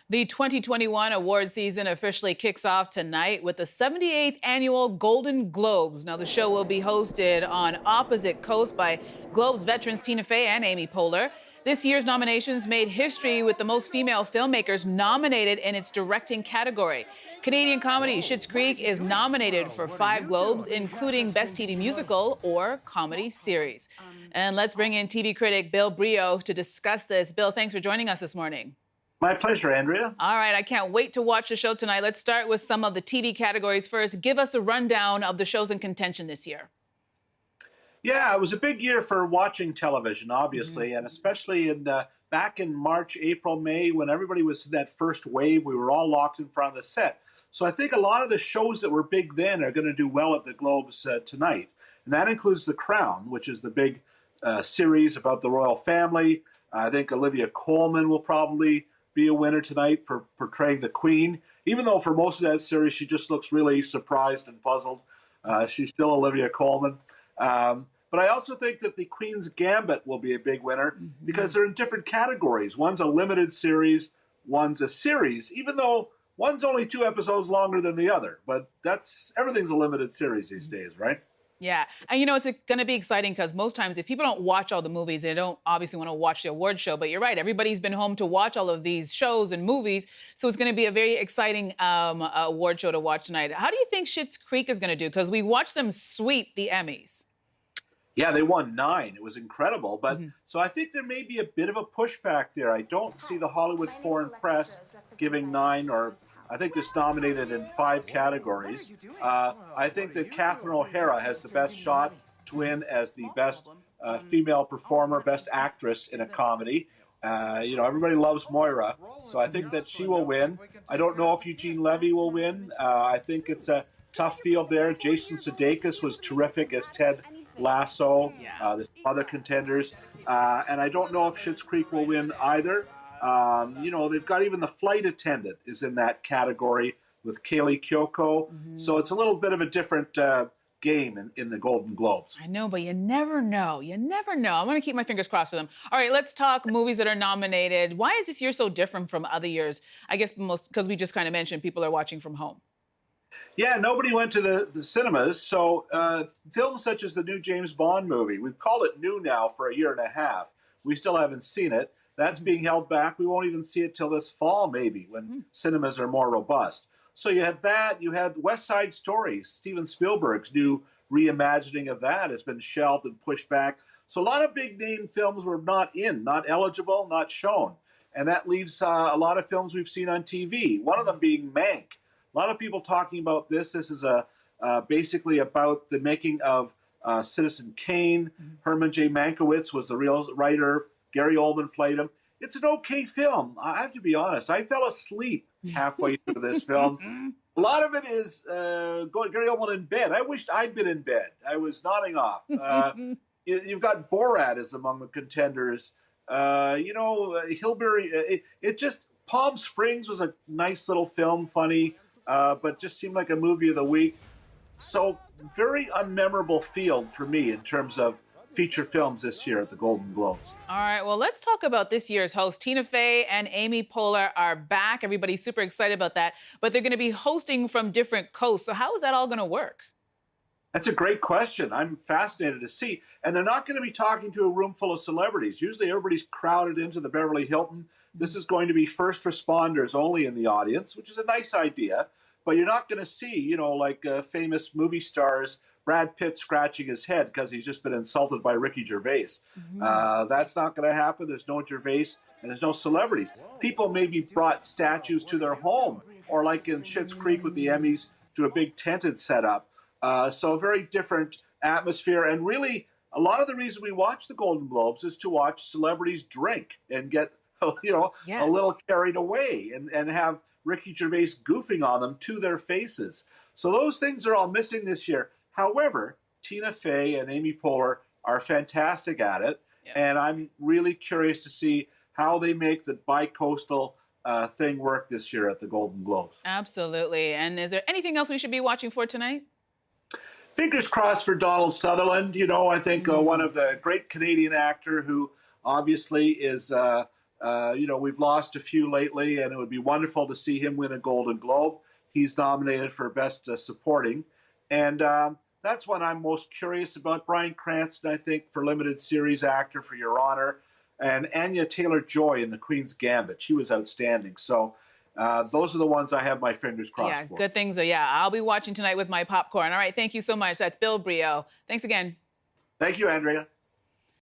The 2021 award season officially kicks off tonight with the 78th annual Golden Globes. Now, the show will be hosted on opposite coast by Globes veterans Tina Fey and Amy Poehler. This year's nominations made history with the most female filmmakers nominated in its directing category. Canadian comedy Schitt's Creek is nominated for 5 Globes, including Best TV Musical or Comedy Series. And let's bring in TV critic Bill Brioux to discuss this. Bill, thanks for joining us this morning. My pleasure, Andrea. All right, I can't wait to watch the show tonight. Let's start with some of the TV categories first. Give us a rundown of the shows in contention this year. Yeah, it was a big year for watching television, obviously, and especially back in March, April, May, when everybody was in that first wave, we were all locked in front of the set. So I think a lot of the shows that were big then are going to do well at the Globes tonight. And that includes The Crown, which is the big series about the royal family. I think Olivia Colman will probably be a winner tonight for portraying the Queen. Even though for most of that series she just looks really surprised and puzzled. She's still Olivia Colman. But I also think that the Queen's Gambit will be a big winner because they're in different categories. One's a limited series, one's a series, even though one's only 2 episodes longer than the other. But everything's a limited series these days, right? Yeah. And, you know, it's going to be exciting because most times if people don't watch all the movies, they don't obviously want to watch the award show. But you're right. Everybody's been home to watch all of these shows and movies. So it's going to be a very exciting award show to watch tonight. How do you think Schitt's Creek is going to do? Because we watched them sweep the Emmys. Yeah, they won 9. It was incredible. But so I think there may be a bit of a pushback there. I don't see the Hollywood Foreign Press giving 9, or I think it's nominated in 5 categories. I think that Catherine O'Hara has the best shot to win as the best female performer, best actress in a comedy. Everybody loves Moira, so I think that she will win. I don't know if Eugene Levy will win. I think it's a tough field there. Jason Sudeikis was terrific as Ted Lasso. There's other contenders. And I don't know if Schitt's Creek will win either. They've got even The Flight Attendant is in that category with Kaylee Cuoco. So it's a little bit of a different game in the Golden Globes. I know, but you never know. You never know. I want to keep my fingers crossed for them. All right, let's talk movies that are nominated. Why is this year so different from other years? I guess most because we just kind of mentioned people are watching from home. Yeah, nobody went to the cinemas, so films such as the new James Bond movie, we've called it new now for a year and a half. We still haven't seen it. That's being held back. We won't even see it till this fall, maybe, when cinemas are more robust. So you had that. You had West Side Story. Steven Spielberg's new reimagining of that has been shelved and pushed back. So a lot of big-name films were not eligible, not shown. And that leaves a lot of films we've seen on TV, one of them being Mank. A lot of people talking about this. This is basically about the making of Citizen Kane. Herman J. Mankiewicz was the real writer. Gary Oldman played him. It's an okay film. I have to be honest. I fell asleep halfway through this film. A lot of it is Gary Oldman in bed. I wished I'd been in bed. I was nodding off. You've got Borat as among the contenders. Hillbilly. Palm Springs was a nice little film, funny. But just seemed like a movie of the week. So very unmemorable field for me in terms of feature films this year at the Golden Globes. All right, well, let's talk about this year's host. Tina Fey and Amy Poehler are back. Everybody's super excited about that. But they're going to be hosting from different coasts. So how is that all going to work? That's a great question. I'm fascinated to see. And they're not going to be talking to a room full of celebrities. Usually everybody's crowded into the Beverly Hilton. This is going to be first responders only in the audience, which is a nice idea. But you're not going to see, famous movie stars, Brad Pitt scratching his head because he's just been insulted by Ricky Gervais. That's not going to happen. There's no Gervais and there's no celebrities. People maybe brought statues to their home, or like in Schitt's Creek with the Emmys, to a big tented setup. So a very different atmosphere. And really, a lot of the reason we watch the Golden Globes is to watch celebrities drink and get a little carried away and have Ricky Gervais goofing on them to their faces. So those things are all missing this year. However, Tina Fey and Amy Poehler are fantastic at it. And I'm really curious to see how they make the bi-coastal thing work this year at the Golden Globes. Absolutely. And is there anything else we should be watching for tonight? Fingers crossed for Donald Sutherland. I think one of the great Canadian actor who obviously is We've lost a few lately, and it would be wonderful to see him win a Golden Globe. He's nominated for Best Supporting. And that's one I'm most curious about. Bryan Cranston, I think, for limited series actor for Your Honor. And Anya Taylor-Joy in The Queen's Gambit. She was outstanding. So those are the ones I have my fingers crossed for. Good things. Yeah, I'll be watching tonight with my popcorn. All right, thank you so much. That's Bill Brioux. Thanks again. Thank you, Andrea.